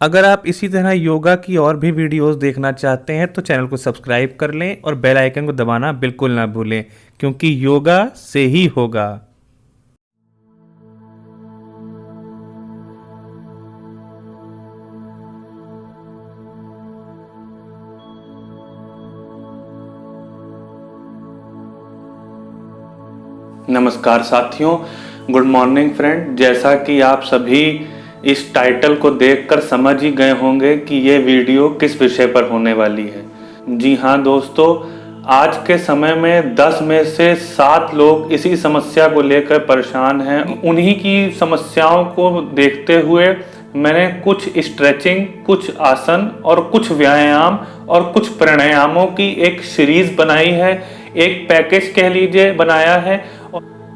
अगर आप इसी तरह योगा की और भी वीडियोस देखना चाहते हैं तो चैनल को सब्सक्राइब कर लें और बेल आइकन को दबाना बिल्कुल ना भूलें, क्योंकि योगा से ही होगा। नमस्कार साथियों, गुड मॉर्निंग फ्रेंड। जैसा कि आप सभी इस टाइटल को देखकर समझ ही गए होंगे कि ये वीडियो किस विषय पर होने वाली है। जी हाँ दोस्तों, आज के समय में 10 में से 7 लोग इसी समस्या को लेकर परेशान हैं। उन्हीं की समस्याओं को देखते हुए मैंने कुछ स्ट्रेचिंग, कुछ आसन और कुछ व्यायाम और कुछ प्राणायामों की एक सीरीज बनाई है, एक पैकेज कह लीजिए बनाया है,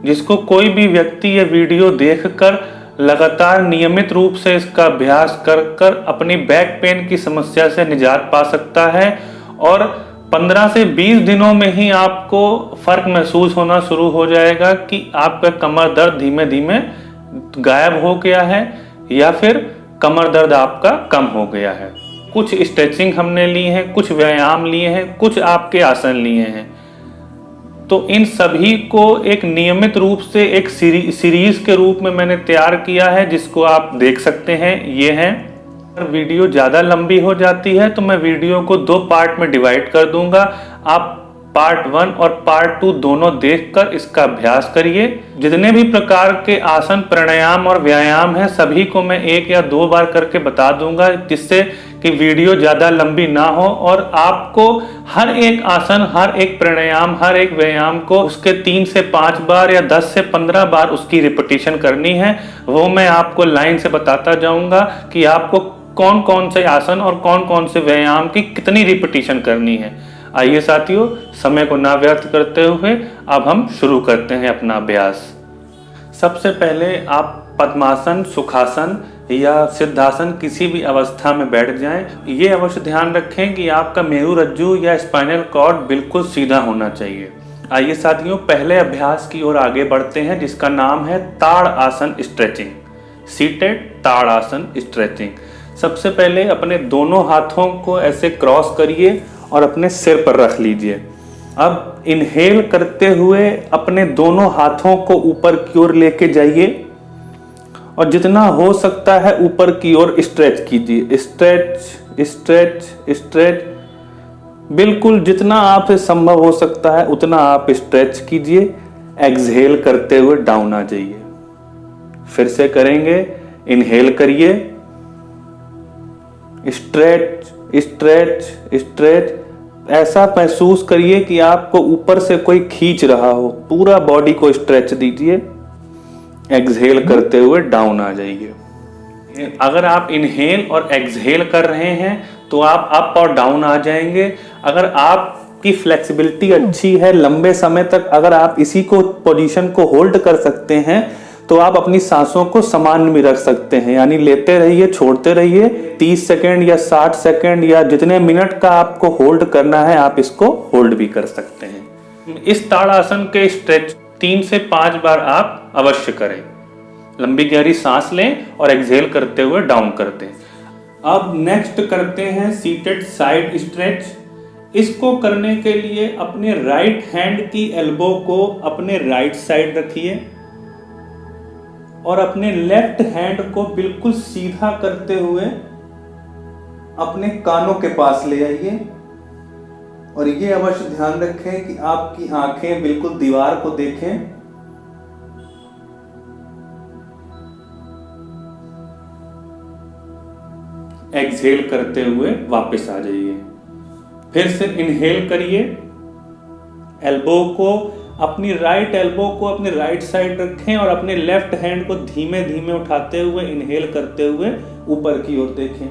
जिसको कोई भी व्यक्ति ये वीडियो देखकर लगातार नियमित रूप से इसका अभ्यास कर अपनी बैक पेन की समस्या से निजात पा सकता है और 15 से 20 दिनों में ही आपको फर्क महसूस होना शुरू हो जाएगा कि आपका कमर दर्द धीमे धीमे गायब हो गया है या फिर कमर दर्द आपका कम हो गया है। कुछ स्ट्रेचिंग हमने ली है, कुछ व्यायाम लिए हैं, कुछ आपके आसन लिए हैं। तो इन सभी को एक नियमित रूप से एक सीरीज के रूप में मैंने तैयार किया है, जिसको आप देख सकते हैं। ये है, अगर वीडियो ज़्यादा लंबी हो जाती है तो मैं वीडियो को 2 पार्ट में डिवाइड कर दूंगा। आप पार्ट 1 और पार्ट 2 दोनों देखकर इसका अभ्यास करिए। जितने भी प्रकार के आसन, प्राणायाम और व्यायाम हैं, सभी को मैं 1 या 2 बार करके बता दूंगा, जिससे कि वीडियो ज़्यादा लंबी ना हो और आपको हर एक आसन, हर एक प्राणायाम, हर एक व्यायाम को उसके 3 से 5 बार या 10 से 15 बार उसकी रिपीटिशन करनी है। वो मैं आपको लाइन से बताता जाऊंगा कि आपको कौन कौन से आसन और कौन कौन से व्यायाम की कितनी रिपीटिशन करनी है। आइए साथियों, समय को ना व्यर्थ करते हुए अब हम शुरू करते हैं अपना अभ्यास। सबसे पहले आप पद्मासन, सुखासन या सिद्धासन किसी भी अवस्था में बैठ जाएं। ये अवश्य ध्यान रखें कि आपका मेरुरज्जु या स्पाइनल कॉर्ड बिल्कुल सीधा होना चाहिए। आइए साथियों, पहले अभ्यास की ओर आगे बढ़ते हैं, जिसका नाम है ताड़ आसन स्ट्रेचिंग, सीटेड ताड़ आसन स्ट्रेचिंग। सबसे पहले अपने दोनों हाथों को ऐसे क्रॉस करिए और अपने सिर पर रख लीजिए। अब इनहेल करते हुए अपने दोनों हाथों को ऊपर की ओर लेके जाइए और जितना हो सकता है ऊपर की ओर स्ट्रेच कीजिए। स्ट्रेच स्ट्रेच स्ट्रेच, बिल्कुल जितना आपसे संभव हो सकता है उतना आप स्ट्रेच कीजिए। एक्सहेल करते हुए डाउन आ जाइए। फिर से करेंगे, इनहेल करिए, स्ट्रेच स्ट्रेच स्ट्रेच। ऐसा महसूस करिए कि आपको ऊपर से कोई खींच रहा हो। पूरा बॉडी को स्ट्रेच दीजिए। एक्सहेल करते हुए डाउन आ जाइए। अगर आप इनहेल और एक्सहेल कर रहे हैं तो आप अप और डाउन आ जाएंगे। अगर आपकी फ्लेक्सिबिलिटी अच्छी है, लंबे समय तक अगर आप इसी को पोजीशन को होल्ड कर सकते हैं तो आप अपनी सांसों को सामान्य में रख सकते हैं, यानी लेते रहिए, छोड़ते रहिए। 30 सेकेंड या 60 सेकेंड या जितने मिनट का आपको होल्ड करना है आप इसको होल्ड भी कर सकते हैं। इस ताड़ासन के स्ट्रेच 3 से 5 बार आप अवश्य करें। लंबी गहरी सांस लें और एक्सहेल करते हुए डाउन कर दें। अब नेक्स्ट करते हैं सीटेड साइड स्ट्रेच। इसको करने के लिए अपने राइट हैंड की एल्बो को अपने राइट साइड रखिए और अपने लेफ्ट हैंड को बिल्कुल सीधा करते हुए अपने कानों के पास ले आइए और ये अवश्य ध्यान रखें कि आपकी आंखें बिल्कुल दीवार को देखें। एक्सहेल करते हुए वापस आ जाइए। फिर से इनहेल करिए, एल्बो को, अपनी राइट एल्बो को अपने राइट साइड रखें और अपने लेफ्ट हैंड को धीमे धीमे उठाते हुए इनहेल करते हुए ऊपर की ओर देखें।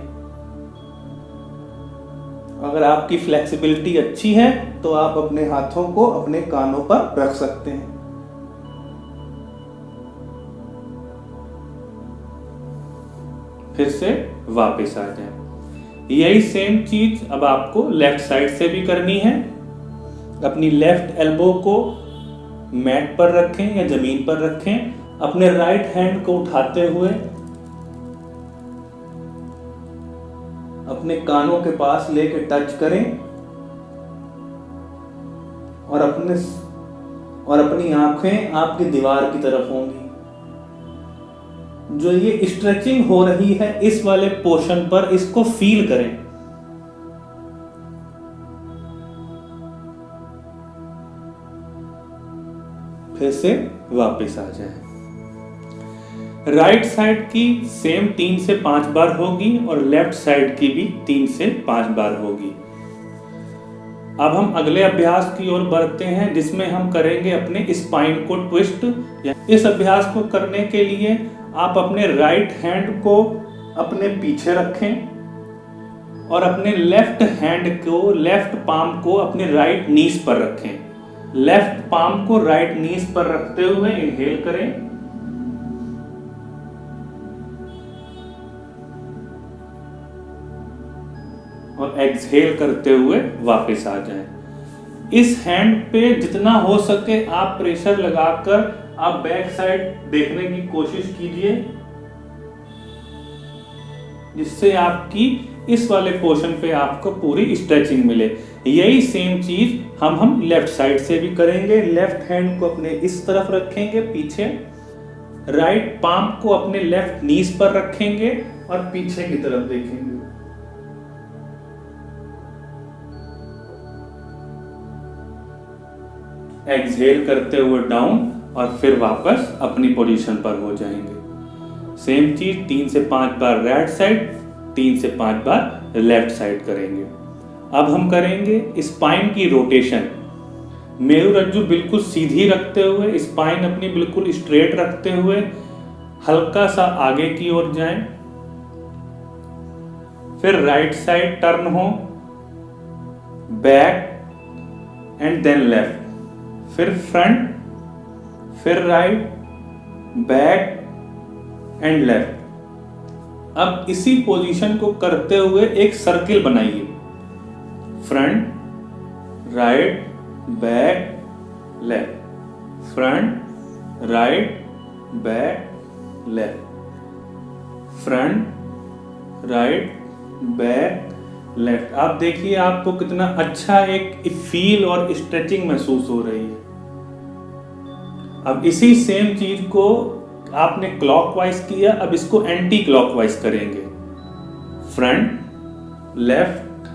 अगर आपकी फ्लेक्सिबिलिटी अच्छी है तो आप अपने हाथों को अपने कानों पर रख सकते हैं। फिर से वापस आ जाएं। यही सेम चीज अब आपको लेफ्ट साइड से भी करनी है। अपनी लेफ्ट एल्बो को मैट पर रखें या जमीन पर रखें। अपने राइट हैंड को उठाते हुए अपने कानों के पास लेके टच करें और अपनी आंखें आपकी दीवार की तरफ होंगी। जो ये स्ट्रेचिंग हो रही है इस वाले पोर्शन पर, इसको फील करें। फिर से वापस आ जाए। राइट साइड की सेम 3 से 5 बार होगी और लेफ्ट साइड की भी 3 से 5 बार होगी। अब हम अगले अभ्यास की ओर बढ़ते हैं, जिसमें हम करेंगे अपने स्पाइन को ट्विस्ट। इस अभ्यास को करने के लिए आप अपने राइट हैंड को अपने पीछे रखें और अपने लेफ्ट हैंड को, लेफ्ट पाम को अपने राइट नीज पर रखें। लेफ्ट पाम को राइट नीज पर रखते हुए इनहेल करें और एक्सहेल करते हुए वापस आ जाएं। इस हैंड पे जितना हो सके आप प्रेशर लगाकर आप बैक साइड देखने की कोशिश कीजिए, जिससे आपकी इस वाले पोर्शन पे आपको पूरी स्ट्रेचिंग मिले। यही सेम चीज हम लेफ्ट साइड से भी करेंगे। लेफ्ट हैंड को अपने इस तरफ रखेंगे पीछे, राइट पाम को अपने लेफ्ट नीज पर रखेंगे और पीछे की तरफ देखेंगे। एक्सहेल करते हुए डाउन और फिर वापस अपनी पोजीशन पर हो जाएंगे। सेम चीज 3 से 5 बार राइट साइड, 3 से 5 बार लेफ्ट साइड करेंगे। अब हम करेंगे स्पाइन की रोटेशन। मेरुरज्जु बिल्कुल सीधी रखते हुए, स्पाइन अपनी बिल्कुल स्ट्रेट रखते हुए हल्का सा आगे की ओर जाएं। फिर राइट साइड टर्न हो, बैक एंड देन लेफ्ट, फिर फ्रंट, फिर राइट, बैक एंड लेफ्ट। अब इसी पोजीशन को करते हुए एक सर्किल बनाइए। Front, right, back, left, front, right, back, left, front, right, back, left. आप देखिए आपको कितना अच्छा एक फील और स्ट्रेचिंग महसूस हो रही है। अब इसी सेम चीज को आपने क्लॉकवाइज किया, अब इसको एंटी क्लॉकवाइज करेंगे। Front, left,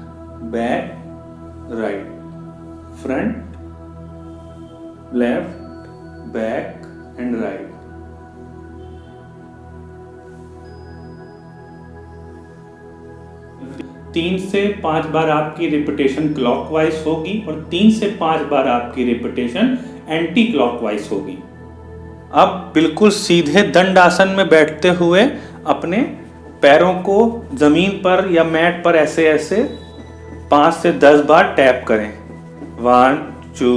back, right, front, left, back and right. तीन से 5 बार आपकी रिपीटेशन क्लॉकवाइज होगी और 3 से 5 बार आपकी रिपीटेशन एंटी क्लॉकवाइज होगी। अब बिल्कुल सीधे दंड आसन में बैठते हुए अपने पैरों को जमीन पर या मैट पर ऐसे ऐसे 5 से 10 बार टैप करें। 1 2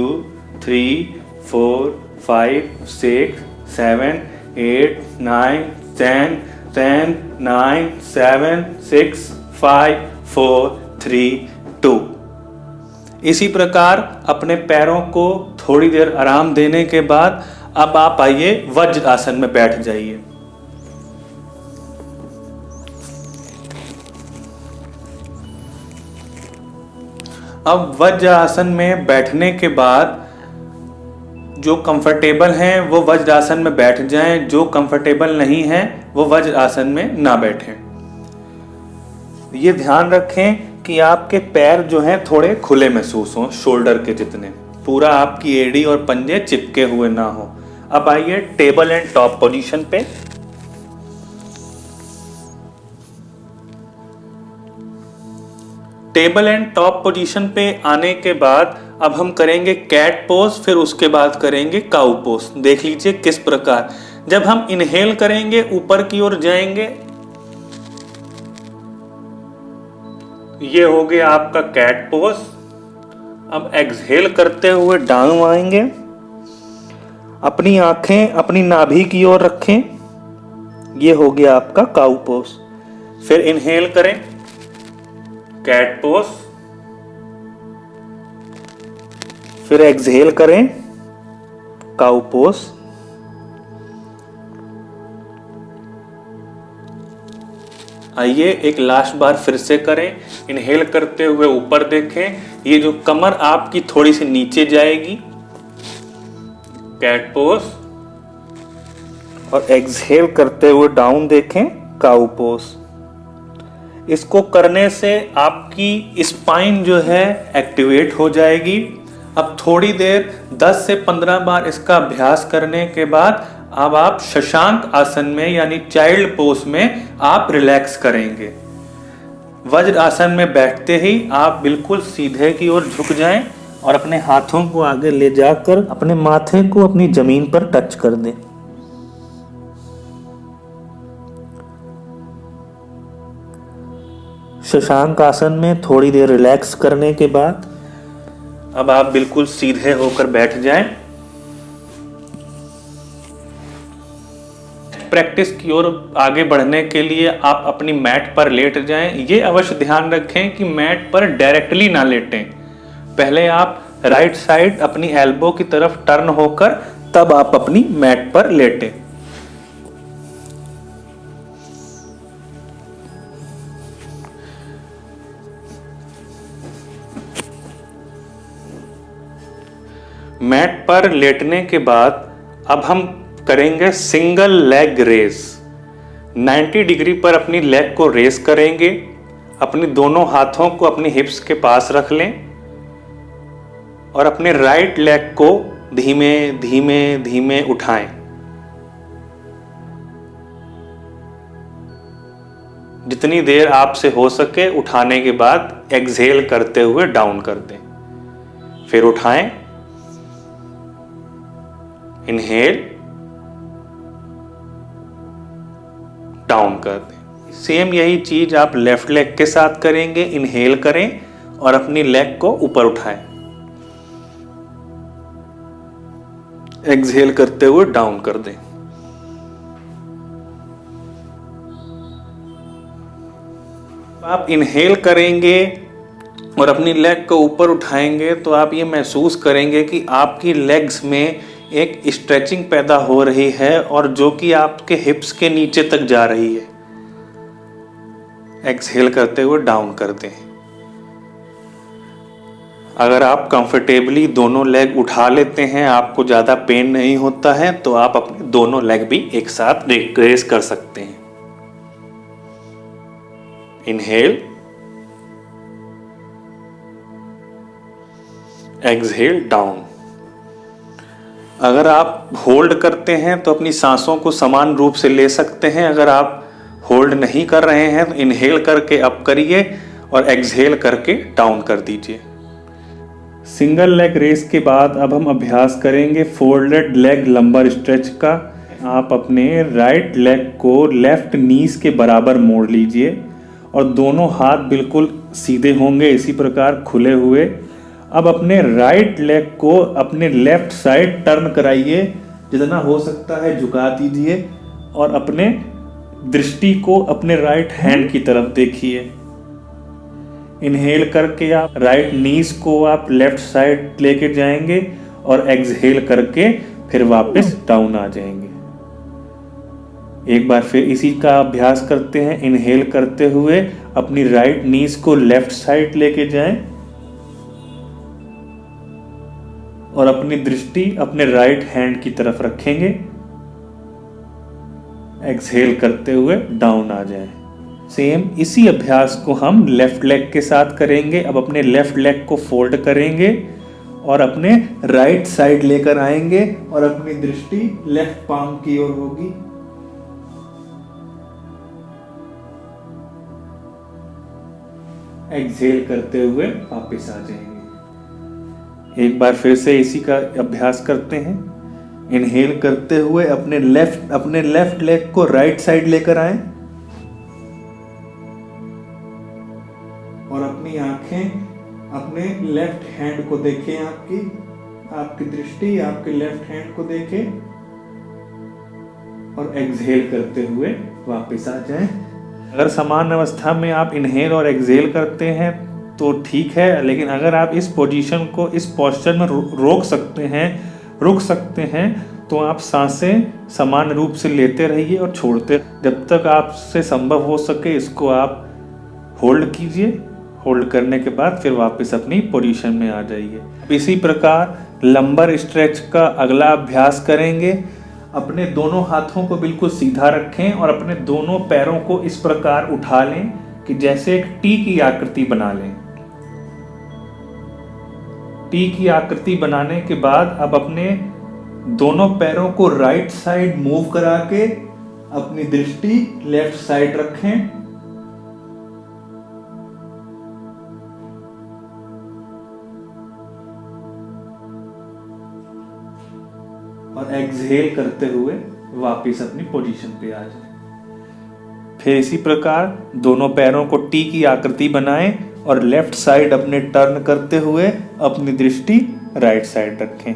3 4 5 6 7 8 9 10 10 9 7 6 5 4 3 2। इसी प्रकार अपने पैरों को थोड़ी देर आराम देने के बाद अब आप आइए वज्र आसन में बैठ जाइए। अब वज्र आसन में बैठने के बाद जो कंफर्टेबल हैं वो वज्र आसन में बैठ जाएं, जो कंफर्टेबल नहीं हैं वो वज्र आसन में ना बैठें। ये ध्यान रखें कि आपके पैर जो हैं थोड़े खुले महसूस हों, शोल्डर के जितने, पूरा आपकी एड़ी और पंजे चिपके हुए ना हो। अब आइए टेबल एंड टॉप पोजीशन पे। टेबल एंड टॉप पोजीशन पे आने के बाद अब हम करेंगे कैट पोज, फिर उसके बाद करेंगे काउ पोज। देख लीजिए किस प्रकार जब हम इनहेल करेंगे ऊपर की ओर जाएंगे, ये हो गया आपका कैट पोज। अब एक्सहेल करते हुए डाउन आएंगे, अपनी आंखें अपनी नाभि की ओर रखें, ये हो गया आपका काउ पोज। फिर इनहेल करें, कैट पोज, फिर एक्सहेल करें, काउ पोज, आइए एक लास्ट बार फिर से करें। इनहेल करते हुए ऊपर देखें, ये जो कमर आपकी थोड़ी सी नीचे जाएगी, कैट पोज। और एक्सहेल करते हुए डाउन देखें, काउ पोज। इसको करने से आपकी स्पाइन जो है एक्टिवेट हो जाएगी। अब थोड़ी देर 10 से 15 बार इसका अभ्यास करने के बाद अब आप शशांक आसन में यानी चाइल्ड पोज में आप रिलैक्स करेंगे। वज्र आसन में बैठते ही आप बिल्कुल सीधे की ओर झुक जाएं और अपने हाथों को आगे ले जाकर अपने माथे को अपनी जमीन पर टच कर दें। शशांक आसन में थोड़ी देर रिलैक्स करने के बाद अब आप बिल्कुल सीधे होकर बैठ जाएं। प्रैक्टिस की ओर आगे बढ़ने के लिए आप अपनी मैट पर लेट जाएं। ये अवश्य ध्यान रखें कि मैट पर डायरेक्टली ना लेटें। पहले आप राइट साइड अपनी एल्बो की तरफ टर्न होकर तब आप अपनी मैट पर लेटें। मैट पर लेटने के बाद अब हम करेंगे सिंगल लेग रेस। 90 डिग्री पर अपनी लेग को रेस करेंगे। अपनी दोनों हाथों को अपनी हिप्स के पास रख लें और अपने राइट लेग को धीमे धीमे धीमे उठाएं। जितनी देर आपसे हो सके उठाने के बाद एक्सहेल करते हुए डाउन कर दें। फिर उठाएं, इनहेल, डाउन कर दें। सेम यही चीज आप लेफ्ट लेग के साथ करेंगे। इनहेल करें और अपनी लेग को ऊपर उठाएं। एक्सहेल करते हुए डाउन कर दें। आप इनहेल करेंगे और अपनी लेग को ऊपर उठाएंगे तो आप ये महसूस करेंगे कि आपकी लेग्स में एक स्ट्रेचिंग पैदा हो रही है और जो कि आपके हिप्स के नीचे तक जा रही है। एक्सहेल करते हुए डाउन कर दें। अगर आप कंफर्टेबली दोनों लेग उठा लेते हैं, आपको ज़्यादा पेन नहीं होता है, तो आप अपने दोनों लेग भी एक साथ रेस कर सकते हैं। Inhale, exhale, down. अगर आप होल्ड करते हैं तो अपनी सांसों को समान रूप से ले सकते हैं। अगर आप होल्ड नहीं कर रहे हैं तो इनहेल करके अप करिए और एक्सहेल करके डाउन कर दीजिए। सिंगल लेग रेस के बाद अब हम अभ्यास करेंगे फोल्डेड लेग लंबर स्ट्रेच का। आप अपने राइट लेग को लेफ्ट नीज के बराबर मोड़ लीजिए और दोनों हाथ बिल्कुल सीधे होंगे, इसी प्रकार खुले हुए। अब अपने राइट लेग को अपने लेफ्ट साइड टर्न कराइए, जितना हो सकता है झुका दीजिए और अपने दृष्टि को अपने राइट हैंड की तरफ देखिए। इनहेल करके आप राइट नीज को आप लेफ्ट साइड लेके जाएंगे और एक्सहेल करके फिर वापस डाउन आ जाएंगे। एक बार फिर इसी का अभ्यास करते हैं। इनहेल करते हुए अपनी राइट नीज को लेफ्ट साइड लेके जाएं और अपनी दृष्टि अपने राइट हैंड की तरफ रखेंगे। एक्सहेल करते हुए डाउन आ जाए। सेम इसी अभ्यास को हम लेफ्ट लेग के साथ करेंगे। अब अपने लेफ्ट लेग को फोल्ड करेंगे और अपने राइट साइड लेकर आएंगे और अपनी दृष्टि लेफ्ट पाम की ओर होगी। एक्सहेल करते हुए वापस आ जाएंगे। एक बार फिर से इसी का अभ्यास करते हैं। इनहेल करते हुए अपने लेफ्ट लेग को राइट साइड लेकर आए और अपनी आंखें अपने लेफ्ट हैंड को देखें। आपकी दृष्टि आपके लेफ्ट हैंड को देखें और एक्सहेल करते हुए वापस आ जाएं। अगर समान अवस्था में आप इनहेल और एक्सहेल करते हैं तो ठीक है, लेकिन अगर आप इस पोजीशन को इस पोस्चर में रुक सकते हैं तो आप सांसें समान रूप से लेते रहिए और छोड़ते, जब तक आपसे संभव हो सके इसको आप होल्ड कीजिए। होल्ड करने के बाद फिर वापस अपनी पोजीशन में आ जाइए। इसी प्रकार लंबर स्ट्रेच का अगला अभ्यास करेंगे। अपने दोनों हाथों को बिल्कुल सीधा रखें और अपने दोनों पैरों को इस प्रकार उठा लें कि जैसे एक टी की आकृति बना लें। टी की आकृति बनाने के बाद अब अपने दोनों पैरों को राइट साइड मूव करा के अपनी दृष्टि लेफ्ट साइड रखें और एक्सहेल करते हुए वापस अपनी पोजीशन पे आ जाए। फिर इसी प्रकार दोनों पैरों को टी की आकृति बनाएं और लेफ्ट साइड अपने टर्न करते हुए अपनी दृष्टि राइट साइड रखें।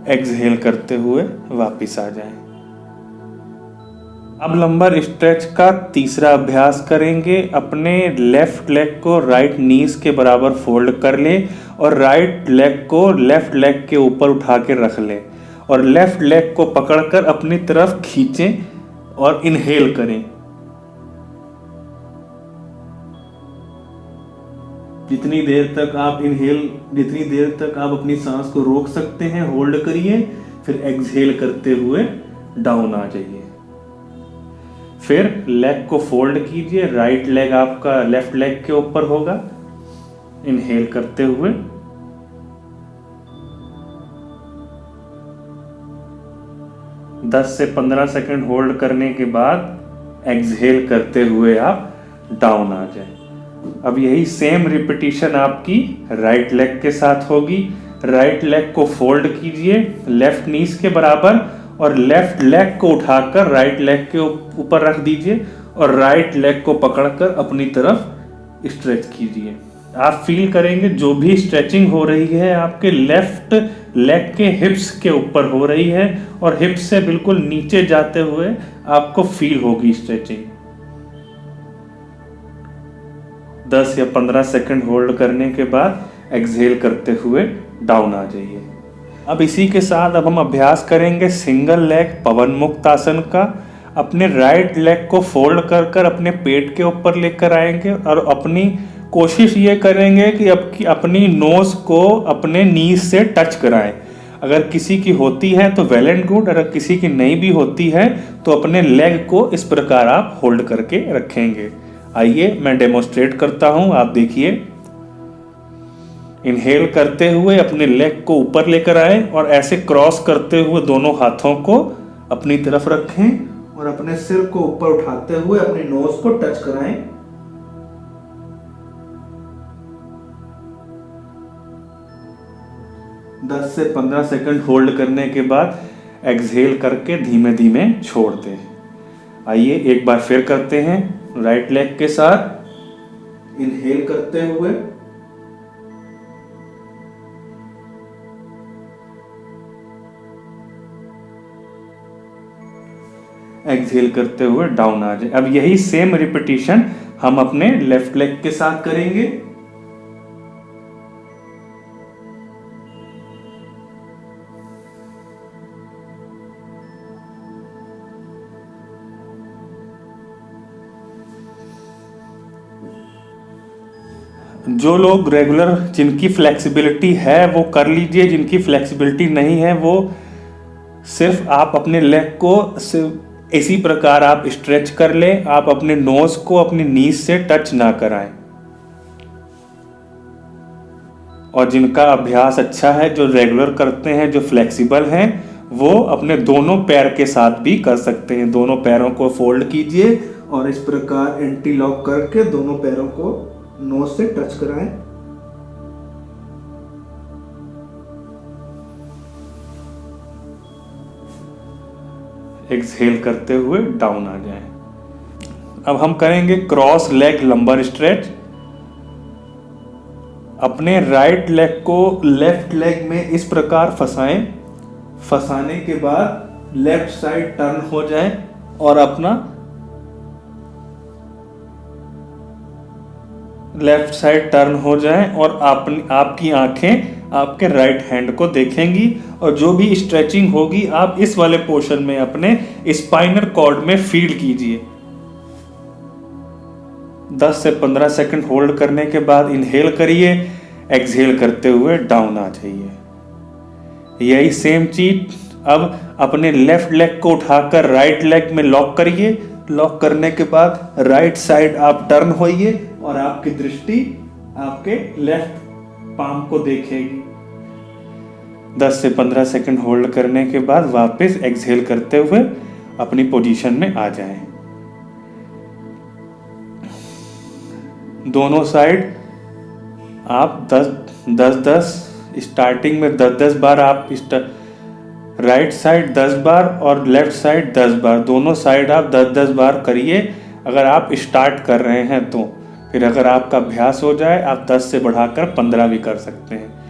एक्सहेल करते हुए वापस आ जाएं। अब लंबर स्ट्रेच का तीसरा अभ्यास करेंगे। अपने लेफ्ट लेग को राइट नीज के बराबर फोल्ड कर लें और राइट लेग को लेफ्ट लेग के ऊपर उठा के रख लें और लेफ्ट लेग को पकड़कर अपनी तरफ खींचें और इनहेल करें। जितनी देर तक आप अपनी सांस को रोक सकते हैं होल्ड करिए, फिर एक्सहेल करते हुए डाउन आ जाइए। फिर लेग को फोल्ड कीजिए, राइट लेग आपका लेफ्ट लेग के ऊपर होगा। इनहेल करते हुए 10 से 15 सेकंड होल्ड करने के बाद एक्सहेल करते हुए आप डाउन आ जाएं। अब यही सेम रिपीटिशन आपकी राइट लेग के साथ होगी। राइट लेग को फोल्ड कीजिए लेफ्ट नीज के बराबर और लेफ्ट लेग को उठाकर राइट लेग के ऊपर रख दीजिए और राइट लेग को पकड़कर अपनी तरफ स्ट्रेच कीजिए। आप फील करेंगे जो भी स्ट्रेचिंग हो रही है आपके लेफ्ट लेग के हिप्स के ऊपर हो रही है और हिप्स से बिल्कुल नीचे जाते हुए आपको फील होगी स्ट्रेचिंग। 10 या 15 सेकंड होल्ड करने के बाद एक्सहेल करते हुए डाउन आ जाइए। अब इसी के साथ अब हम अभ्यास करेंगे सिंगल लेग पवन मुक्त आसन का। अपने राइट लेग को फोल्ड कर कर अपने पेट के ऊपर लेकर आएंगे और अपनी कोशिश ये करेंगे कि अपनी नोज को अपने नीज से टच कराएं। अगर किसी की होती है तो वेल एंड गुड, अगर किसी की नहीं भी होती है तो अपने लेग को इस प्रकार आप होल्ड करके रखेंगे। आइए मैं डेमोस्ट्रेट करता हूं, आप देखिए। इनहेल करते हुए अपने लेग को ऊपर लेकर आए और ऐसे क्रॉस करते हुए दोनों हाथों को अपनी तरफ रखें और अपने सिर को ऊपर उठाते हुए अपनी नोज को टच कराएं। दस से 15 सेकंड होल्ड करने के बाद एक्सहेल करके धीमे धीमे छोड़ दें। आइए एक बार फिर करते हैं। राइट लेग के साथ इनहेल करते हुए एक्सहेल करते हुए डाउन आ जाए। अब यही सेम रिपीटिशन हम अपने लेफ्ट लेग के साथ करेंगे। जो लोग रेगुलर, जिनकी फ्लेक्सिबिलिटी है वो कर लीजिए, जिनकी फ्लेक्सिबिलिटी नहीं है वो सिर्फ आप अपने लेग को सिर्फ इसी प्रकार आप स्ट्रेच कर लें। आप अपने नोज को अपनी नीज से टच ना कराएं। और जिनका अभ्यास अच्छा है, जो रेगुलर करते हैं, जो फ्लेक्सिबल हैं, वो अपने दोनों पैर के साथ भी कर सकते हैं। दोनों पैरों को फोल्ड कीजिए और इस प्रकार एंटी लॉक करके दोनों पैरों को नोज से टच कराएं। एक्सहेल करते हुए डाउन आ जाएं। अब हम करेंगे क्रॉस लेग लंबर स्ट्रेच। अपने राइट लेग को लेफ्ट लेग में इस प्रकार फंसाएं। फंसाने के बाद लेफ्ट साइड टर्न हो जाए और अपना लेफ्ट साइड टर्न हो जाए और आपकी आंखें आपके राइट हैंड को देखेंगी और जो भी स्ट्रेचिंग होगी आप इस वाले पोर्शन में अपने स्पाइनल कॉर्ड में फील कीजिए। 10 से 15 सेकंड होल्ड करने के बाद इनहेल करिए, एक्सहेल करते हुए डाउन आ जाइए। यही सेम चीज अब अपने लेफ्ट लेग को उठाकर राइट लेग में लॉक करिए। लॉक करने के बाद राइट साइड आप टर्न होइए और आपकी दृष्टि आपके लेफ्ट पाम को देखेगी। 10 से 15 सेकंड होल्ड करने के बाद वापस एक्सहेल करते हुए अपनी पोजीशन में आ जाएं। दोनों साइड आप 10-10 स्टार्टिंग में 10-10 बार आप राइट साइड 10 बार और लेफ्ट साइड 10 बार, दोनों साइड आप 10-10 बार करिए अगर आप स्टार्ट कर रहे हैं तो। फिर अगर आपका अभ्यास हो जाए आप 10 से बढ़ाकर 15 भी कर सकते हैं।